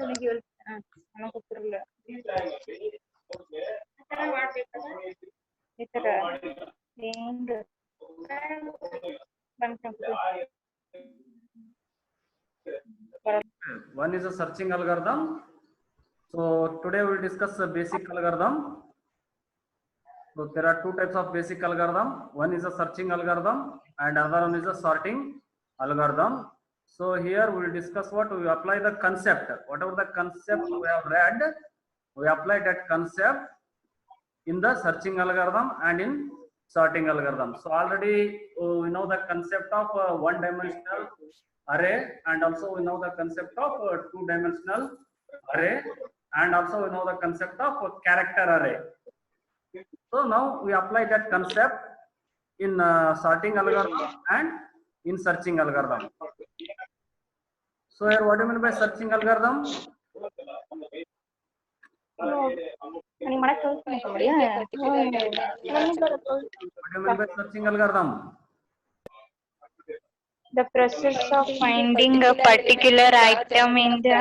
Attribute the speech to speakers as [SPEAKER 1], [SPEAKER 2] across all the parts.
[SPEAKER 1] ನನಗೆ ನನಗೆ ಗೊತ್ತಿರಲಿಲ್ಲ ಈ ತರ ಹೆಂಗ್
[SPEAKER 2] One is a searching algorithm. So today we will discuss the basic algorithm. So there are two types of basic algorithm. One is a searching algorithm and another one is a sorting algorithm. So here we will discuss what we apply the concept. Whatever the concept we have read, we apply that concept in the searching algorithm and in sorting algorithm. So already we know the concept of one-dimensional array, and also we know the concept of two-dimensional array, and also we know the concept of character array. So now we apply that concept in sorting algorithm and in searching algorithm. So here what do you mean by searching algorithm?
[SPEAKER 1] ನನಗೆ ಮಾಡಕ್ ಕಳ್ಸ್ತೀನಿ
[SPEAKER 2] What do you mean by searching algorithm?
[SPEAKER 1] The process of finding a particular item in the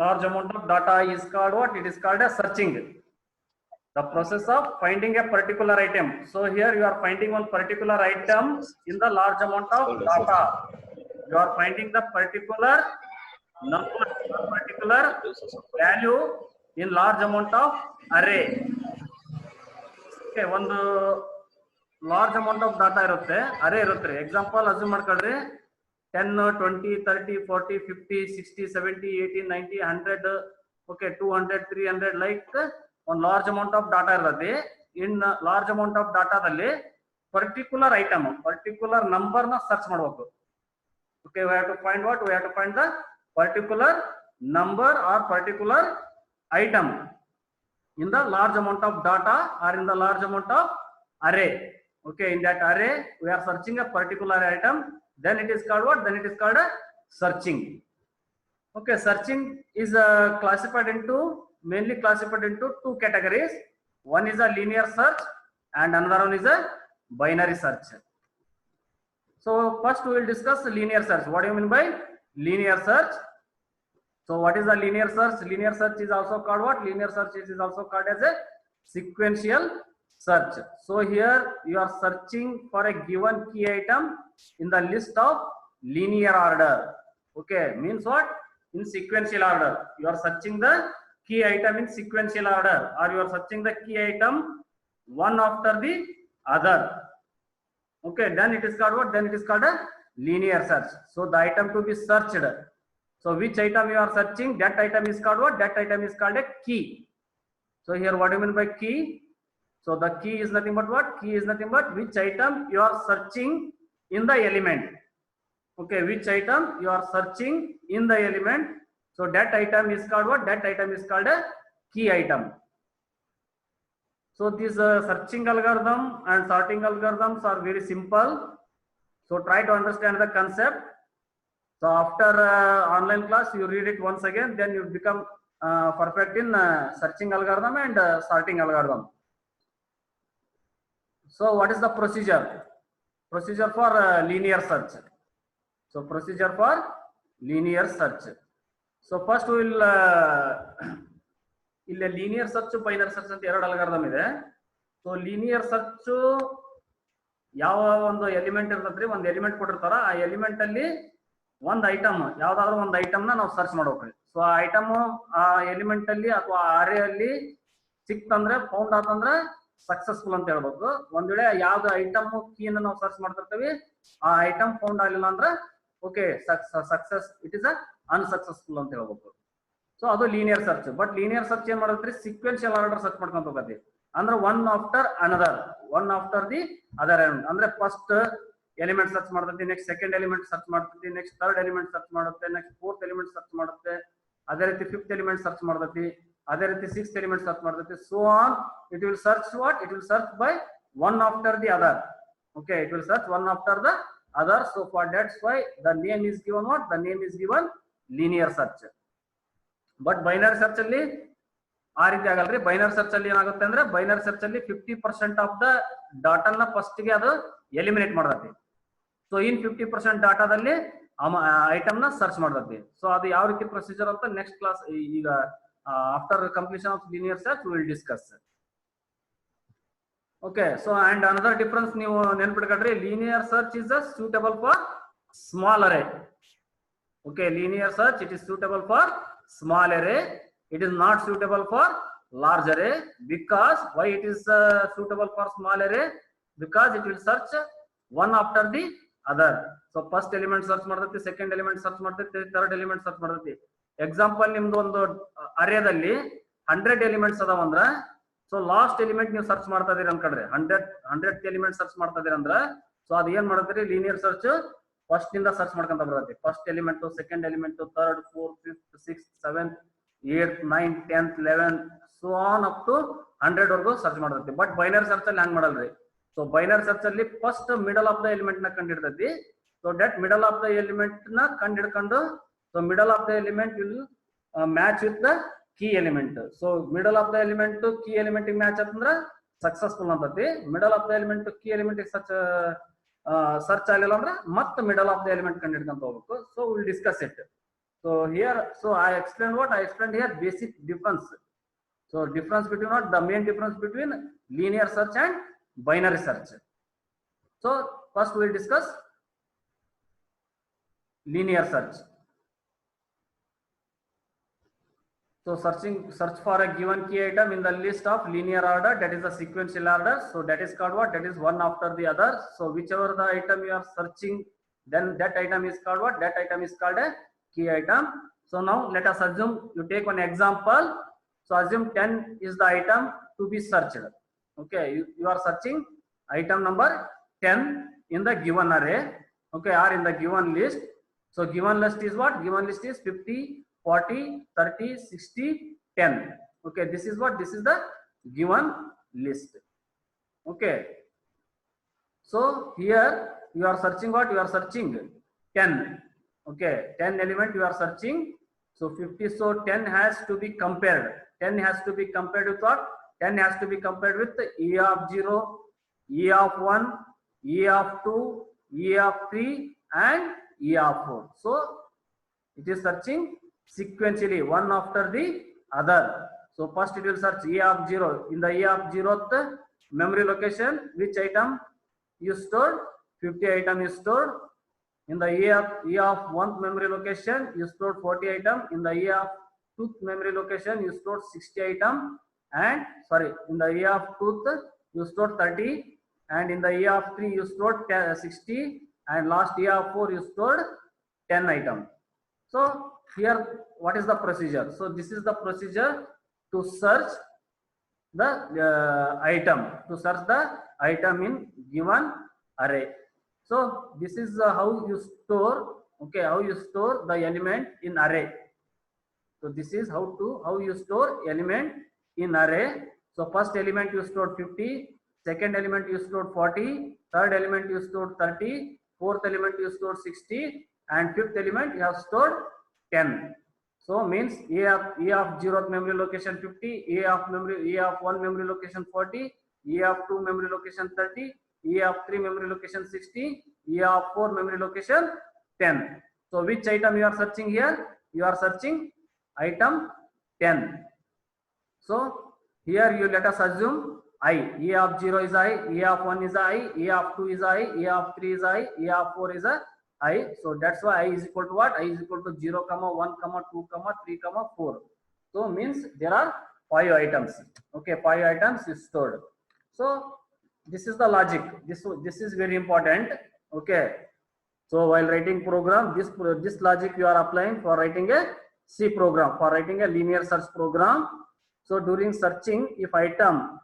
[SPEAKER 2] Large amount of data is called what? It is called as searching. The process of finding a particular item. So here you are finding one particular item in the large amount of data. You are finding the particular number, particular value in large amount of array. Okay, one large amount of data irutte, array irutte. Example assume ಮಾಡ್ಕೊಳ್ರಿ 10, 20, 30, 40, 50, 60, 70, 80, 90, 100, okay, 200, 300, like one large amount of data ಇರುತ್ತೆ. In large amount of data ದಲ್ಲಿ particular item, particular number na search ಮಾಡಬೇಕು. Okay, we have to find what? We have to find the particular number or particular item in the large amount of data or in the large amount of array. Okay, in that array we are searching a particular item, then it is called what? Then it is called a searching. Okay, searching is mainly classified into two categories. One is a linear search and another one is a binary search. So first we will discuss linear search. What do you mean by linear search? So what is the linear search? Linear search is also called what? Linear search is also called as a sequential search. So here you are searching for a given key item in the list of linear order. Okay, means what? In sequential order. You are searching the key item in sequential order, or you are searching the key item one after the other. Okay, then it is called what? Then it is called a linear search. So the item to be searched. So which item you are searching, that item is called what? That item is called a key. So here what do you mean by key? So the key is nothing but what? Key is nothing but which item you are searching in the element. Okay, which item you are searching in the element. So that item is called what? That item is called a key item. So these searching algorithm and sorting algorithms are very simple. So try to understand the concept. So after online class, you read it once again, then you become perfect in searching algorithm and sorting algorithm. So what is the procedure? Procedure for linear search. So procedure for linear search. So first we will ಇಲ್ಲಿ linear search binary search ಅಂತ ಎರಡು algorithm ಇದೆ. So linear search ಯಾವ ಒಂದು element ಇರ್ತದ್ರಿ, ಒಂದು element ಕೊಟ್ಟಿರ್ತಾರ, ಆ ಎಲಿಮೆಂಟ್ ಅಲ್ಲಿ ಒಂದು ಐಟಮ್ ಯಾವ್ದಾದ್ರು ಒಂದು ಐಟಮ್ ನ ನಾವು ಸರ್ಚ್ ಮಾಡ್ಬೇಕ್ರಿ. ಸೊ ಆ ಐಟಮ್ ಆ ಎಲಿಮೆಂಟ್ ಅಲ್ಲಿ ಅಥವಾ ಅರೇ ಅಲ್ಲಿ ಸಿಕ್ತಂದ್ರೆ ಫೌಂಡ್ ಆತಂದ್ರೆ ಸಕ್ಸಸ್ಫುಲ್ ಅಂತ ಹೇಳ್ಬೇಕು. ಒಂದ್ ವೇಳೆ ಯಾವ್ದು ಐಟಮ್ ಕೀನ ನಾವು ಸರ್ಚ್ ಮಾಡ್ತಿರ್ತೀವಿ ಆ ಐಟಮ್ ಫೌಂಡ್ ಆಗಿಲ್ಲ ಅಂದ್ರೆ okay success it is unsuccessful ಅಂತ ಹೇಳ್ಬೇಕು. ಸೊ ಅದು linear search. But linear search ಏನ್ ಮಾಡತ್ರಿ, ಸೀಕ್ವೆನ್ಷಿಯಲ್ ಆರ್ಡರ್ ಸರ್ಚ್ ಮಾಡ್ಕೊಂತ ಹೋಗತಿ. ಅಂದ್ರೆ one after another, one after the other element. ಅಂದ್ರೆ ಫಸ್ಟ್ ಎಲಿಮೆಂಟ್ ಸರ್ಚ್ ಮಾಡ್ತೈತಿ, ನೆಕ್ಸ್ಟ್ ಸೆಕೆಂಡ್ ಎಲಿಮೆಂಟ್ ಸರ್ಚ್ ಮಾಡ್ತೈತಿ, ನೆಕ್ಸ್ಟ್ ಥರ್ಡ್ ಎಲಿಮೆಂಟ್ ಸರ್ಚ್ ಮಾಡುತ್ತೆ, ನೆಕ್ಸ್ಟ್ ಫೋರ್ತ್ ಎಲಿಮೆಂಟ್ ಸರ್ಚ್ ಮಾಡುತ್ತೆ, ಅದೇ ರೀತಿ ಫಿಫ್ತ್ ಎಲಿಮೆಂಟ್ ಸರ್ಚ್ ಮಾಡ್ತೈತಿ, ಅದೇ ರೀತಿ ಸಿಕ್ಸ್ತ್ ಎಲಿಮೆಂಟ್ ಸರ್ಚ್ ಮಾಡ್ತೈತಿ. So on it will search what? It will search by one after the other. Okay, it will search one after the other. So for that's why the name is given what? The name is given linear search. But binary search ಅಲ್ಲಿ ಆ ರೀತಿ ಆಗಲ್ರಿ. Binary search ಅಲ್ಲಿ ಏನಾಗುತ್ತೆ ಅಂದ್ರೆ, binary search ಅಲ್ಲಿ 50% of the ಡಾಟಾನ first ಗೆ ಅದು ಎಲಿಮಿನೇಟ್ ಮಾಡತೈತಿ. ಸೊ ಇನ್ 50% ಡಾಟಾದಲ್ಲಿ ಐಟಮ್ ನ ಸರ್ಚ್ ಮಾಡ್ತೈತಿ. ಸೊ ಅದು ಯಾವ ರೀತಿ ಪ್ರೊಸೀಜರ್ ಅಂತ ನೆಕ್ಸ್ಟ್ ಕ್ಲಾಸ್, ಈಗ after completion of linear search will discuss. Okay, so and another difference ನೀವು ನೆನ್ಪಿಟ್ಕೊಳ್ರಿ, linear search is suitable for small array. Okay, linear search, it is suitable for small array. It is not suitable for large array. Because why it is suitable for small array? Because it will search one after the other. So first element search ಮಾಡ್ತೈತಿ, second element search ಮಾಡ್ತೈತಿ, third element search ಮಾಡ್ತೈತಿ. Example ನಿಮ್ದು ಒಂದು ಅರೇದಲ್ಲಿ 100 elements ಅದಾವ ಅಂದ್ರ, so last element ನೀವು search ಮಾಡ್ತಾ ಇದೀರಿ ಅನ್ಕೊಂಡ್ರೆ 100th ಎಲಿಮೆಂಟ್ ಸರ್ಚ್ ಮಾಡ್ತಾ ಇದೀರಿ ಅಂದ್ರ, ಸೊ ಅದು ಏನ್ ಮಾಡ್ತೀರಿ, ಲೀನಿಯರ್ ಸರ್ಚ್ ಫಸ್ಟ್ ಇಂದ ಸರ್ಚ್ ಮಾಡ್ಕೊಂತ ಬರುತ್ತೆ. First element, second element, third, fourth, fifth, sixth, seventh, eight, 9, 10, 11 so on up to 100 ವರೆಗೂ ಸರ್ಚ್ ಮಾಡ್ತೈತಿ. ಬಟ್ ಬೈನರಿ ಸರ್ಚ್ ಅಲ್ಲಿ ಹಂಗ್ ಮಾಡಲ್ರಿ. ಸೊ ಬೈನರಿ ಸರ್ಚ್ ಅಲ್ಲಿ first middle of the element ನ ಕಂಡಿಡ್ತೈತಿ. So that middle of the element ನ ಕಂಡಿಡ್ಕೊಂಡು, so middle of the element will match with the key element. So middle of the element key element match ಆತಂದ್ರ successful ಅಂತೈತಿ. Middle of the element key element search ಆಗಲಿಲ್ಲ ಅಂದ್ರೆ ಮತ್ತೆ middle of the element ಕಂಡಿಡ್ಕೊಂತ ಹೋಗ್ಬೇಕು. So will discuss it. So here, so I explain what I explain here, basic difference. So difference between what, the main difference between linear search and binary search. So first will discuss linear search. So search for a given key item in the list of linear order, that is the sequential order. So that is called what? That is one after the other. So whichever the item you are searching, then that item is called what? That item is called a key item. So now let us assume, you take one example. So assume 10 is the item to be searched. Okay, you are searching item number 10 in the given array, okay, or in the given list. So given list is what? Given list is 50, 40, 30, 60, 10. Okay, this is what? This is the given list. Okay. So here you are searching what? You are searching 10. Okay, 10 element you are searching. So 50, so 10 has to be compared. 10 has to be compared with what? 10 has to be compared with E of 0, E of 1, E of 2, E of 3 and E of 4. So it is searching sequentially one after the other. So first it will search E of 0. In the E of 0th memory location, which item you stored? 50 item is stored. In the E of 1th memory location, you stored 40 item. In the E of 2th memory location, you stored 60 item. And sorry, in the E of 2th you stored 30. And in the E of 3 you stored 60. And last E of 4 you stored 10 item. So here what is the procedure? So this is the procedure to search the item, to search the item in given array. So this is how you store, okay, how you store the element in array. So this is how you store element in array. So first element you stored 50, second element you stored 40, third element you stored 30, fourth element you stored 60, and fifth element you have stored 10. So means E of 0th memory location 50, E of 1 memory location 40, E of 2 memory location 30, E of 3 memory location 60, E of 4 memory location 10. So which item you are searching here? You are searching item 10. So here you let us assume I. E of 0 is I, E of 1 is I, E of 2 is I, E of 3 is I, E of 4 is I. So that's why I is equal to what? I is equal to 0, 1, 2, 3, 4. So means there are 5 items. Okay, 5 items is stored. So this is the logic. This is very important. Okay. So while writing program, this logic you are applying for writing a C program, for writing a linear search program. So during searching, if item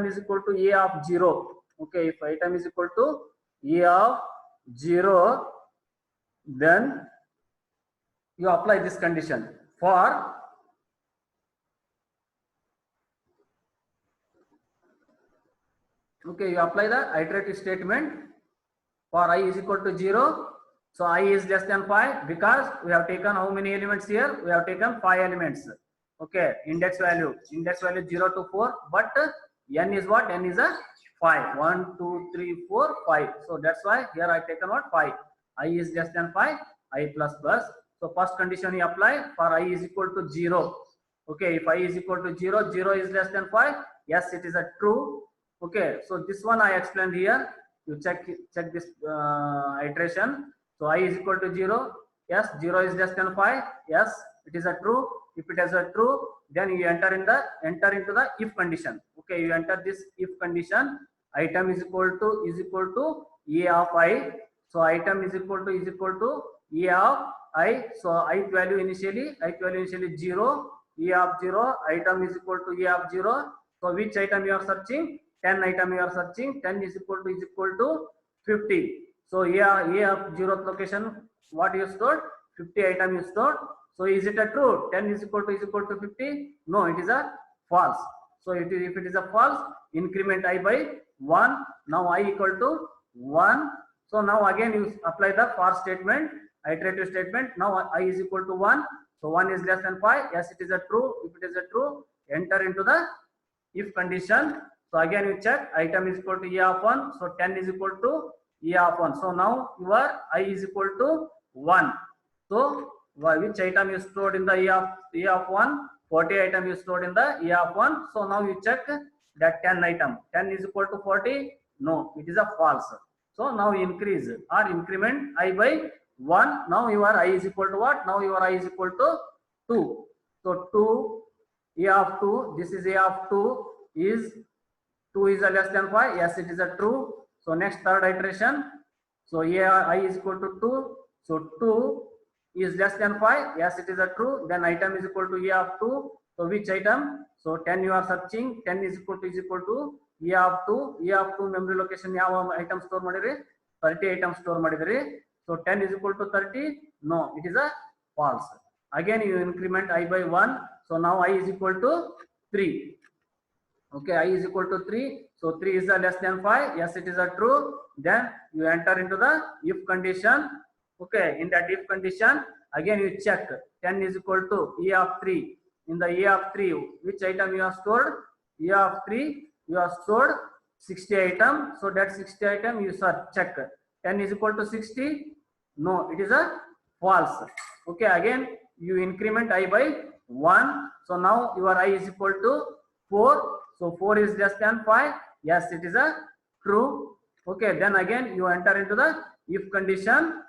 [SPEAKER 2] is equal to E of 0, okay, if item is equal to E of 0, then you apply this condition. For okay, you apply the iterative statement for I is equal to 0. So I is less than 5 because we have taken how many elements here? We have taken 5 elements. Okay, index value 0 to 4, but n is what? N is a 5. 1, 2, 3, 4, 5. So that's why here I taken what? 5. I is less than 5, I plus plus. So first condition you apply for I is equal to 0. Okay, if I is equal to 0, 0 is less than 5, yes, it is a true. Okay, so this one I explained here. You check this iteration. So I is equal to 0, yes, 0 is less than 5, yes, it is a true. If it is a true, then you enter into the if condition. Okay, you enter this if condition. Item is equal to a of I. So item is equal to a of I. So ith value initially 0, e of 0, item is equal to a of 0. So which item you are searching? 10 item you are searching. 10 is equal to 50. So a of 0th location, what you stored? 50 item you stored. So is it a true? 10 is equal to 50? No, it is a false. So if it is a false, increment I by 1. Now I equal to 1. So now again you apply the for statement, iterative statement. Now I is equal to 1. So 1 is less than 5. Yes, it is a true. If it is a true, enter into the if condition. So again you check, item is equal to a of 1. So 10 is equal to a of 1. So now your I is equal to 1. So which item is stored in the a of 1? 40 item is stored in the a of 1. So now you check that 10 item. 10 is equal to 40. No, it is a false. So now increase or increment I by 1. Now your I is equal to what? Now your I is equal to 2. So 2, a of 2. This is a of 2 is 2 is a less than 5. Yes, it is a true. So next third iteration. So I is equal to 2. So 2 is less than 5. Yes, it is a true. Then item is equal to a of 2. So which item? So 10 you are searching. 10 is equal to a of 2. A of 2 memory location ಯಾವ item store ಮಾಡಿರಿ? 30 item store ಮಾಡಿದ್ರಿ. So 10 is equal to 30. No, it is a false. Again you increment I by 1. So now I is equal to 3. Okay, I is equal to 3. So 3 is a less than 5. Yes, it is a true. Then you enter into the if condition. Okay, in that if condition, again you check 10 is equal to a of 3. In the a of 3, which item you have stored? A of 3, you have stored 60 item. So that 60 item you check 10 is equal to 60. No, it is a false. Okay, again you increment I by 1. So now your I is equal to 4. So 4 is less than 5. Yes, it is a true. Okay, then again you enter into the if condition.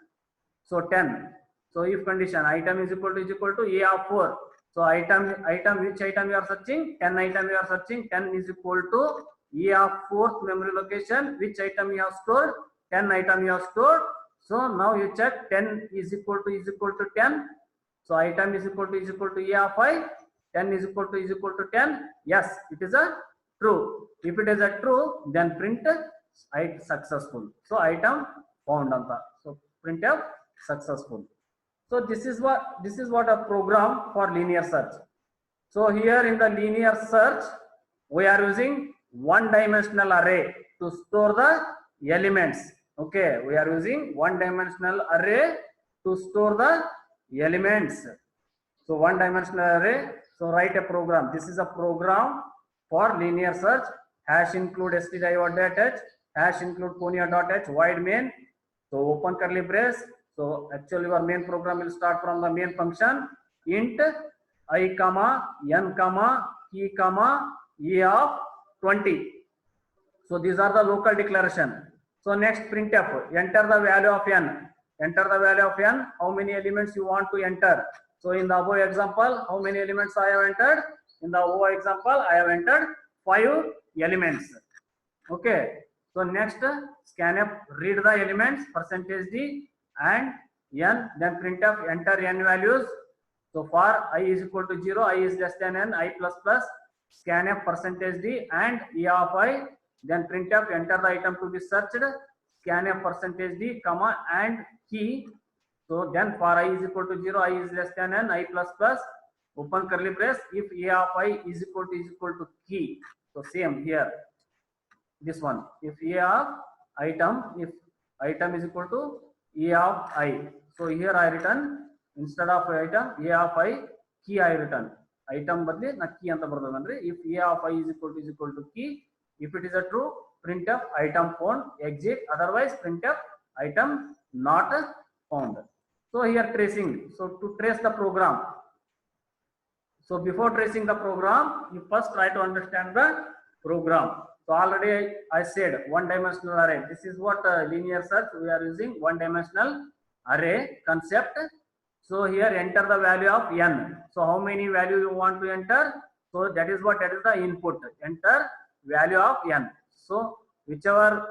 [SPEAKER 2] So 10. So if condition, item is equal to a of 4. So item which item you are searching? 10 item you are searching. 10 is equal to a of 4th memory location. Which item you have stored? 10 item you have stored. So now you check 10 is equal to 10. So item is equal to a of 5. 10 is equal to 10. Yes, it is a true. If it is a true, then print it successful. So item found anta. So printf successful. So this is what a program for linear search. So here in the linear search, we are using one-dimensional array to store the elements. Okay, we are using one-dimensional array to store the elements. So one-dimensional array. So write a program. This is a program for linear search. Hash include stdio.h, hash include ponia.h, void main. So open curly brace. So actually your main program will start from the main function int I comma n comma key comma e of 20. So these are the local declaration. So next printf, enter the value of n. Enter the value of n. How many elements you want to enter? So in the above example, how many elements I have entered? In the above example, I have entered 5 elements. Okay. So next scanf, read the elements percentage d and n. Then printf, enter n values. So for I is equal to 0, I is less than n, I plus plus, scanf percentage d and e of I. Then printf, enter the item to be searched, scanf percentage d comma and key. So then for I is equal to 0, I is less than n, I plus plus, open curly brace, if a of I is equal to key. So same here, this one, if a of item, if item is equal to a of I. So here I written, instead of item, a of I, key I written. Item badli na key anta bardadandre. If a of I is equal to key, if it is a true, printf item found exit, otherwise printf item not found. So here tracing. So to trace the program. So before tracing the program, you first try to understand the program. So already I said one dimensional array. This is what linear search we are using, one dimensional array concept. So here enter the value of n. So how many value you want to enter? So that is the input. Enter value of n. So whichever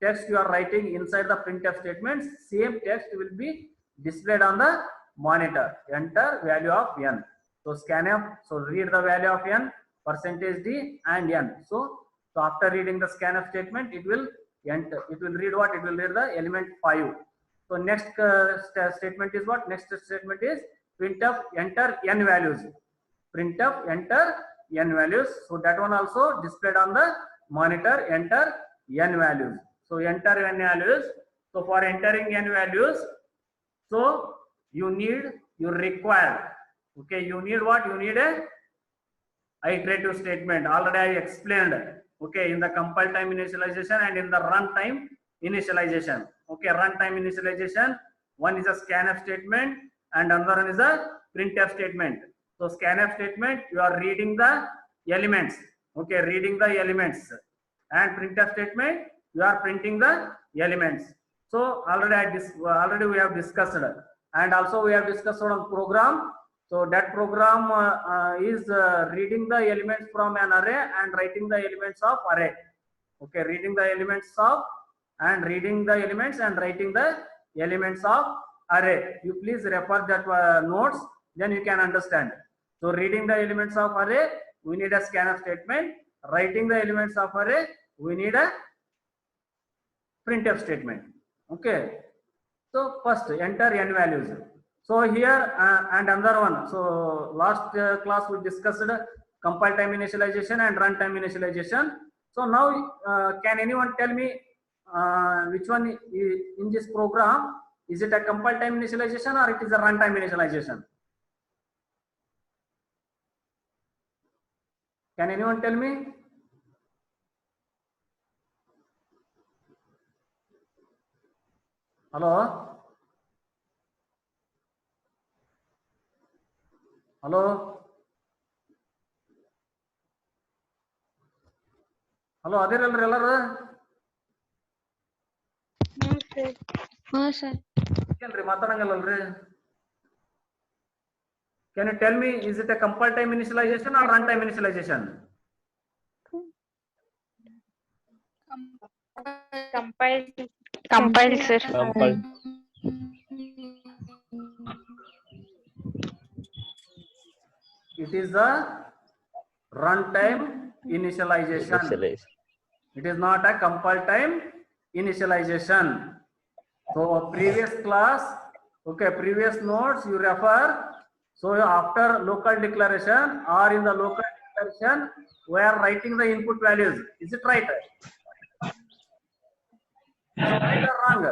[SPEAKER 2] text you are writing inside the printf statements, same text will be displayed on the monitor. Enter value of n. So scanf, so read the value of n, percentage d and n. So after reading the scanf statement, it will enter, it will read what? It will read the element 5. So next statement is what? Next statement is printf enter n values. Printf enter n values. So that one also displayed on the monitor. Enter n values. So enter n values. So for entering n values, so you require, okay, you need what? You need a iterative statement. Already I explained, okay, in the compile time initialization and in the runtime initialization. Okay, runtime initialization, one is a scanf statement and another one is a printf statement. So scanf statement, you are reading the elements, okay, reading the elements, and printf statement, you are printing the elements. So already we have discussed, and also we have discussed on program. So that program is reading the elements from an array and writing the elements of array. Okay, reading the elements of and reading the elements and writing the elements of array. You please refer that notes, then you can understand. So reading the elements of array, we need a scanf statement. Writing the elements of array, we need a printf statement. Okay. So first enter n values. So here and another one. So last class we discussed compile time initialization and runtime initialization. So now can anyone tell me which one in this program, is it a compile time initialization or it is a runtime initialization? Can anyone tell me? Hello? Hello? Hello, ಅದಿರಲ್ರಿ ಎಲ್ಲರೂ? ಏನ್ರಿ ಮಾತಾಡಂಗಲ್ಲಲ್ರಿ? Can you tell me, is it a compile time initialization or runtime initialization?
[SPEAKER 1] Compile, sir.
[SPEAKER 3] Compile.
[SPEAKER 2] It is a runtime initialization. It is not a compile time initialization. So previous class, okay, previous notes you refer. So after local declaration or in the local declaration, we are writing the input values. Is it right? Right or wrong?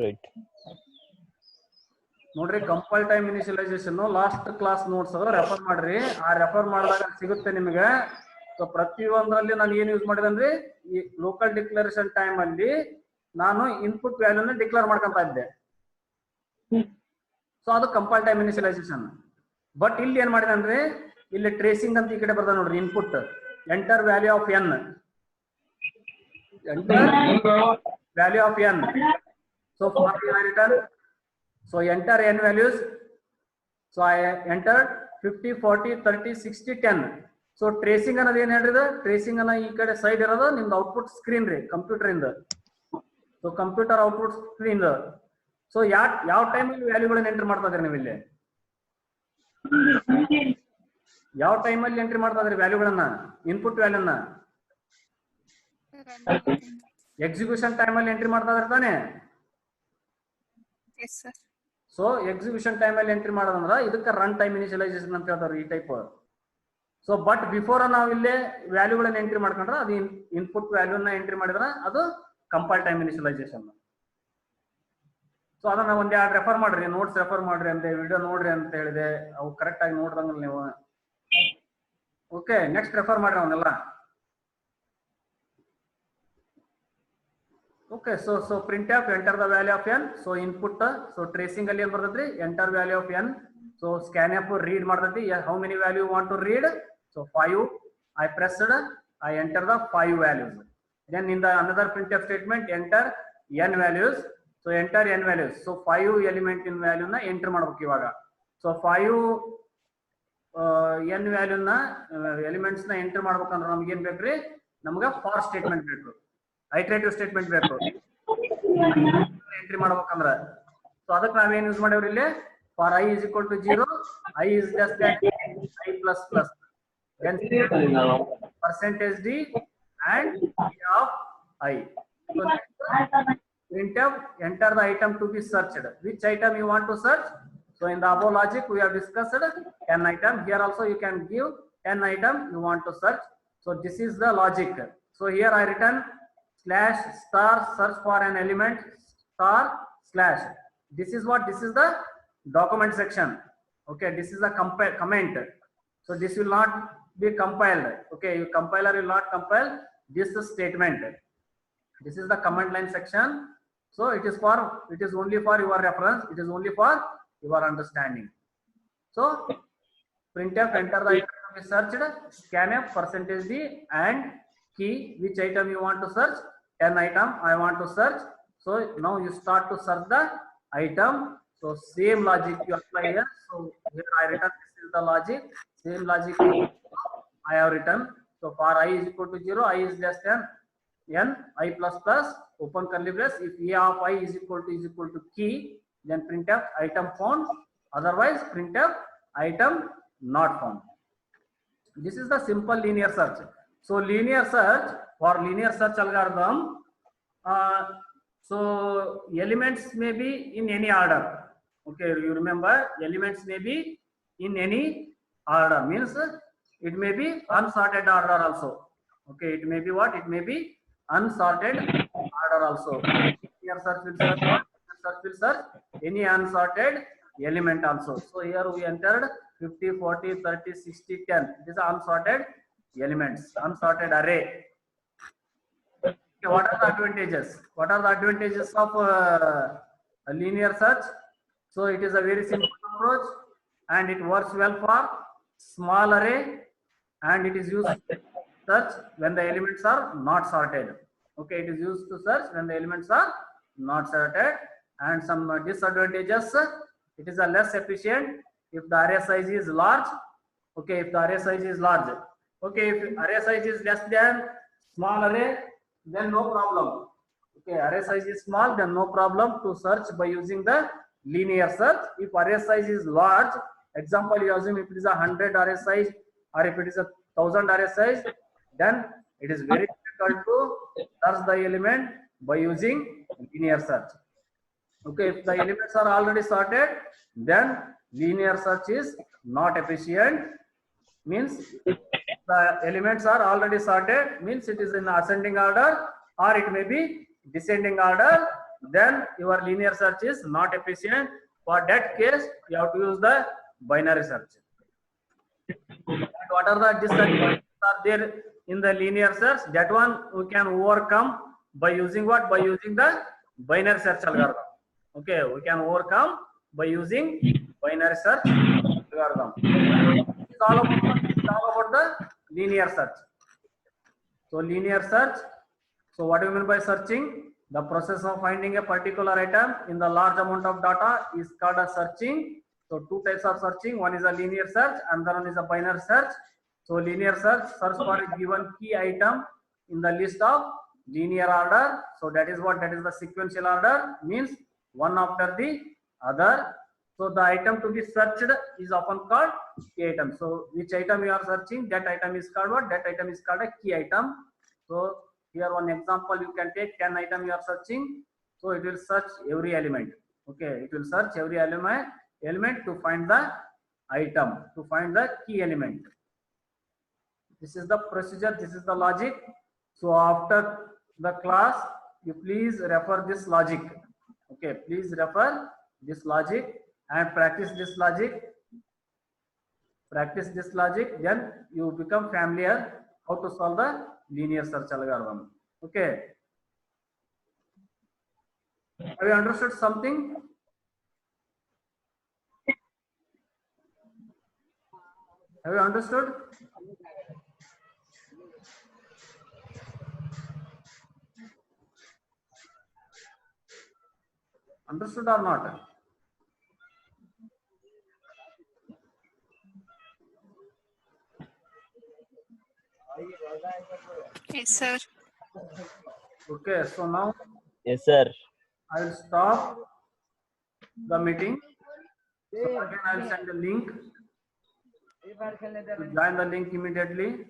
[SPEAKER 3] Right.
[SPEAKER 2] ನೋಡ್ರಿ compile time initialisation last class notes refer ಮಾಡ್ರಿ. ಆ refer ಮಾಡಿದಾಗ ಸಿಗುತ್ತೆ ನಿಮಗೆ. So ಪ್ರತಿಯೊಂದರಲ್ಲಿ ನಾನು ಏನು use ಮಾಡಿದೆ ಅಂದ್ರೆ ಈ ಲೋಕಲ್ ಡಿಕ್ಲರೇಷನ್ ಟೈಮ್ ಅಲ್ಲಿ ನಾನು ಇನ್ಪುಟ್ ವ್ಯಾಲ್ಯೂನ ಡಿಕ್ಲೇರ್ ಮಾಡ್ಕೊಂತ ಇದ್ದೆ. ಸೊ ಅದು ಕಂಪೈಲ್ ಟೈಮ್ ಇನಿಷಿಯಲೈಸೇಷನ್. ಬಟ್ ಇಲ್ಲಿ ಏನ್ ಮಾಡಿದೆ ಅಂದ್ರೆ ಇಲ್ಲಿ ಟ್ರೇಸಿಂಗ್ ಅಂತ ಈ ಕಡೆ ಬರ್ದ ನೋಡ್ರಿ, input enter value of N, enter value of N. So for return, so enter n values. So I entered 50, 40, 30, 60, 10. So tracing ಅನ್ನೋದು ಏನ್ ಹೇಳಿದ್ರೆ, ಟ್ರೇಸಿಂಗ್ ಅನ್ನ ಈ ಕಡೆ ಸೈಡ್ ಇರೋದು ನಿಮ್ದು ಔಟ್ಪುಟ್ ಸ್ಕ್ರೀನ್ ರೀ, ಕಂಪ್ಯೂಟರ್ ಇಂದ. So computer output screen. So ಯಾವ ಟೈಮಲ್ಲಿ ವ್ಯಾಲ್ಯೂಗಳನ್ನ ಎಂಟ್ರಿ ಮಾಡ್ತಾ ಇದ್ರಿ ನೀವು ಇಲ್ಲಿ? ಯಾವ ಟೈಮಲ್ಲಿ ಎಂಟ್ರಿ ಮಾಡ್ತಾ ಇದ್ರಿ ವ್ಯಾಲ್ಯೂಗಳನ್ನ, ಇನ್ಪುಟ್ ವ್ಯಾಲ್ಯೂನ? ಎಕ್ಸಿಕ್ಯೂಷನ್ ಟೈಮಲ್ಲಿ ಎಂಟ್ರಿ ಮಾಡ್ತಾ ಇದ್ರಿ ತಾನೆ? ಸೊ ಎಕ್ಸಿಕ್ಯೂಷನ್ ಟೈಮ್ ಅಲ್ಲಿ ಎಂಟ್ರಿ ಮಾಡೋದಂದ್ರ ಇದಕ್ಕೆ ರನ್ ಟೈಮ್ ಇನಿಷಿಯಲೈಸೇಷನ್ ಅಂತ ಹೇಳ್ತಾರೆ ಈ ಟೈಪ್. ಸೊ ಬಟ್ ಬಿಫೋರ್ ನಾವು ಇಲ್ಲೇ ವ್ಯಾಲ್ಯೂಗಳನ್ನ ಎಂಟ್ರಿ ಮಾಡ್ಕೊಂಡ್ರೆ ಅದು ಇನ್ಪುಟ್ ವ್ಯಾಲ್ಯೂನ ಎಂಟ್ರಿ ಮಾಡಿದ್ರೆ ಅದು ಕಂಪೈಲ್ ಟೈಮ್ ಇನಿಷಿಯಲೈಸೇಷನ್. ಸೊ ಅದನ್ನ ಒಂದ್ ಎರಡು ರೆಫರ್ ಮಾಡ್ರಿ, ನೋಟ್ಸ್ ರೆಫರ್ ಮಾಡ್ರಿ ಅಂತ, ವಿಡಿಯೋ ನೋಡ್ರಿ ಅಂತ ಹೇಳಿದೆ, ಅವು ಕರೆಕ್ಟ್ ಆಗಿ ನೋಡ್ದಂಗಲ್ಲ ನೀವು. ಓಕೆ, ನೆಕ್ಸ್ಟ್ ರೆಫರ್ ಮಾಡ್ರಿ ಅವನ್ನೆಲ್ಲ. Okay, so printf enter the value of n. So input, so tracing ಅಲ್ಲಿ ಏನು ಬರ್ತೈತ್ರಿ, enter value of n. So scanf read ಮಾಡ್ತೈತಿ, how many value you want to read. So 5 I pressed, I enter the 5 values. Then in the another printf statement enter n values. So enter n values. So 5 element in value na enter ಮಾಡಬೇಕು ಇವಾಗ. So 5 n value na elements na enter ಮಾಡ್ಬೇಕಂದ್ರೆ ನಮಗೆ ಏನು ಬೇಕ್ರಿ, ನಮಗೆ for statement ಬೇಕು, iterative statement ಬೇಕು entry ಮಾಡ್ಬೇಕಂದ್ರೆ. ಸೊ ಅದಕ್ಕೆ ನಾವೇನು ಯೂಸ್ ಮಾಡೇವ್ರಿ ಇಲ್ಲಿ, for i is equal to 0, i is less than i plus plus, then percentage d and d of i. So printf enter the item to be searched. Which item you want to search? So in the above logic we have discussed 10 item. Here also you can give 10 item you want to search. So this is the logic. So here I written slash star search for an element star slash. This is what, this is the document section. Okay, this is the comment. So this will not be compiled. Okay, your compiler will not compile this statement. This is the command line section. So it is only for your reference, it is only for your understanding. So printf enter the item to be searched, scanf percentage d and key, which item you want to search, 10 item I want to search. So now you start to search the item. So same logic you apply here. So here I written, this is the logic, same logic I have written. So for i is equal to 0, i is less than n, i plus plus, open curly brace, if a of I is equal to key, then printf item found, otherwise printf item not found. This is the simple linear search. So linear search, for linear search algorithm, so elements may be in any order. Okay, you remember elements may be in any order, means it may be unsorted order also. Okay, it may be what, it may be unsorted order also. Linear search will search what? Search will search any unsorted element also. So here we entered 50, 40, 30, 60, 10. These are unsorted elements, unsorted array. Okay, what are the advantages? What are the advantages of a linear search? So it is a very simple approach and it works well for small array, and it is used to search when the elements are not sorted. Okay, it is used to search when the elements are not sorted. And some disadvantages, it is a less efficient if the array size is large. Okay, if the array size is large. Okay, if array size is less than small array, then no problem. Okay, array size is small, then no problem to search by using the linear search. If array size is large, example you assume if it is a 100 array size or if it is a 1000 array size, then it is very difficult to search the element by using linear search. Okay, if the elements are already sorted, then linear search is not efficient. Means the elements are already sorted, means it is in ascending order or it may be descending order, then your linear search is not efficient. For that case you have to use the binary search. And what are the disadvantages are there in the linear search? That one we can overcome by using what? By using the binary search algorithm. Okay, we can overcome by using binary search algorithm. It's all about the linear search. So linear search, so what do you mean by searching? The process of finding a particular item in the large amount of data is called a searching. So two types of searching, one is a linear search and the one is a binary search. So linear search for a given key item in the list of linear order. So that is what, that is the sequential order, means one after the other. So the item to be searched is often called key item. So which item you are searching, that item is called what? That item is called a key item. So here one example you can take, 10 item you are searching. So it will search every element. Okay, it will search every element to find the item, to find the key element. This is the procedure, this is the logic. So after the class, you please refer this logic. Okay, please refer this logic and practice this logic. Practice this logic, then you become familiar how to solve the linear search algorithm. Okay. Have you understood something? Have you understood? Understood or not?
[SPEAKER 1] Yes, sir.
[SPEAKER 2] Okay, so now
[SPEAKER 3] Yes, sir.
[SPEAKER 2] I will stop the meeting. So again, I will send the link. To join the link immediately.